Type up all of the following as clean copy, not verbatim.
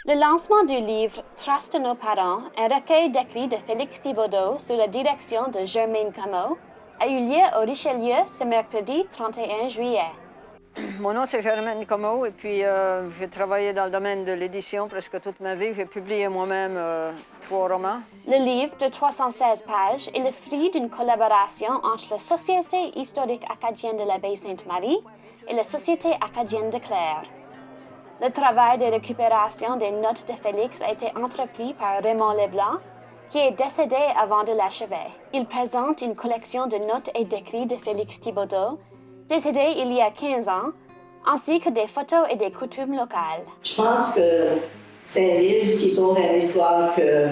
Le lancement du livre Traces de nos parents, un recueil d'écrits de Félix Thibaudot sous la direction de Germaine Comeau, a eu lieu au Richelieu ce mercredi 31 juillet. Mon nom, c'est Germaine Comeau, et puis j'ai travaillé dans le domaine de l'édition presque toute ma vie. J'ai publié moi-même 3 romans. Le livre de 316 pages est le fruit d'une collaboration entre la Société historique acadienne de la Baie-Sainte-Marie et la Société acadienne de Clare. Le travail de récupération des notes de Félix a été entrepris par Raymond Leblanc, qui est décédé avant de l'achever. Il présente une collection de notes et d'écrits de Félix Thibaudot, décédé il y a 15 ans, ainsi que des photos et des coutumes locales. Je pense que c'est un livre qui sauve une histoire que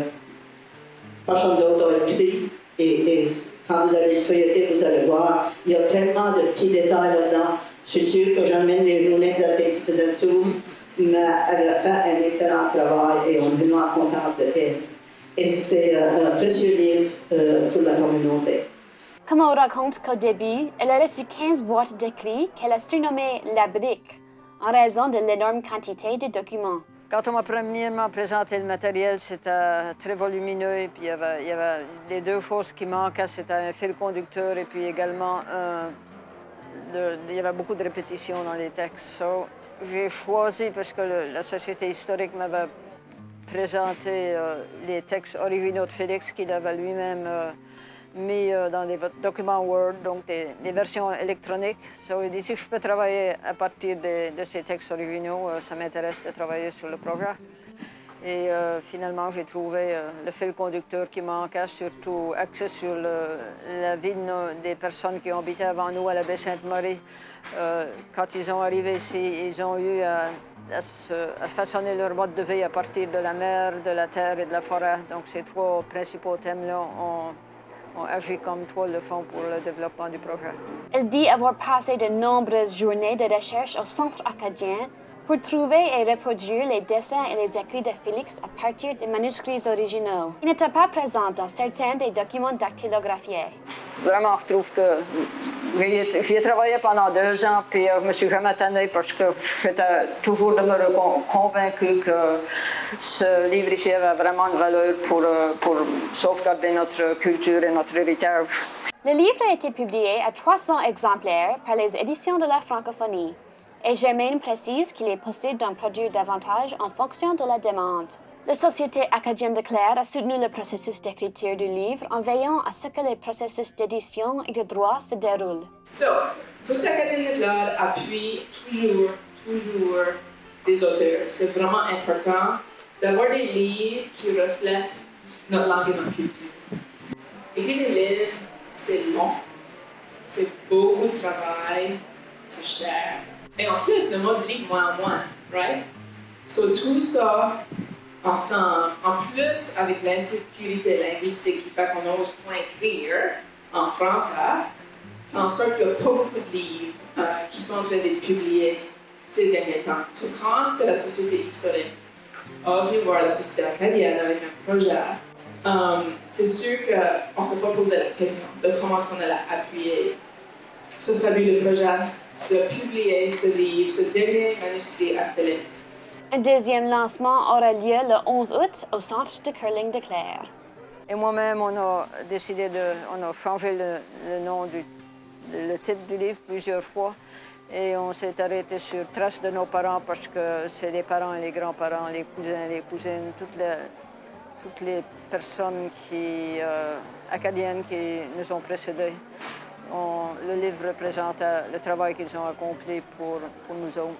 personne d'autre a écrit. Et quand vous allez le feuilleter, vous allez voir, il y a tellement de petits détails là-dedans. Je suis sûre que j'emmène des journées de la fille qui faisait tout, mais elle a fait un excellent travail et on est vraiment contente d'elle. Et c'est un précieux livre pour la communauté. Comme on raconte qu'au début, elle a reçu 15 boîtes d'écrits qu'elle a surnommées la brique, en raison de l'énorme quantité de documents. Quand on m'a premièrement présenté le matériel, c'était très volumineux, et puis il y avait les 2 choses qui manquaient, c'était un fil conducteur et puis également il y avait beaucoup de répétitions dans les textes. So, j'ai choisi, parce que la Société historique m'avait présenté les textes originaux de Félix qu'il avait lui-même mis dans des documents Word, donc des versions électroniques. So, il dit si je peux travailler à partir de ces textes originaux, ça m'intéresse de travailler sur le projet. Et finalement, j'ai trouvé le fil conducteur qui manquait, surtout axé sur la vie des personnes qui ont habité avant nous à la Baie-Sainte-Marie. Quand ils ont arrivé ici, ils ont eu à façonner leur mode de vie à partir de la mer, de la terre et de la forêt. Donc ces 3 principaux thèmes-là ont agi comme toile de fond pour le développement du projet. Elle dit avoir passé de nombreuses journées de recherche au Centre acadien pour trouver et reproduire les dessins et les écrits de Félix à partir des manuscrits originaux. Il n'était pas présent dans certains des documents dactylographiés. Vraiment, je trouve que j'y ai travaillé pendant 2 ans, puis je me suis jamais tannée parce que j'étais toujours demeurée convaincue que ce livre ici avait vraiment une valeur pour sauvegarder notre culture et notre héritage. Le livre a été publié à 300 exemplaires par les éditions de la francophonie. Et Germaine précise qu'il est possible d'en produire davantage en fonction de la demande. La Société acadienne de Clare a soutenu le processus d'écriture du livre en veillant à ce que les processus d'édition et de droit se déroulent. Société acadienne de Clare appuie toujours des auteurs. C'est vraiment important d'avoir des livres qui reflètent notre langue et notre culture. Écrire des livres, c'est long, c'est beaucoup de travail, c'est cher. Et en plus, le mode lit moins en moins, right? So, tout ça ensemble, en plus avec l'insécurité linguistique qui fait qu'on n'ose point écrire en français, fait en sorte qu'il n'y a pas beaucoup de livres qui sont en train d'être publiés ces derniers temps. So, quand est-ce que la Société historique a venu voir la Société acadienne avec un projet, c'est sûr qu'on ne s'est pas posé la question de comment est-ce qu'on allait appuyer ce fabuleux projet de publier ce livre, ce dernier manuscrit à Félix. Un deuxième lancement aura lieu le 11 août au Centre de curling de Clare. Et moi-même, on a décidé on a changé le nom le titre du livre plusieurs fois. Et on s'est arrêté sur Traces de nos parents parce que c'est les parents et les grands-parents, les cousins, les cousines, toutes les personnes acadiennes qui nous ont précédés. Le livre représente le travail qu'ils ont accompli pour nous autres.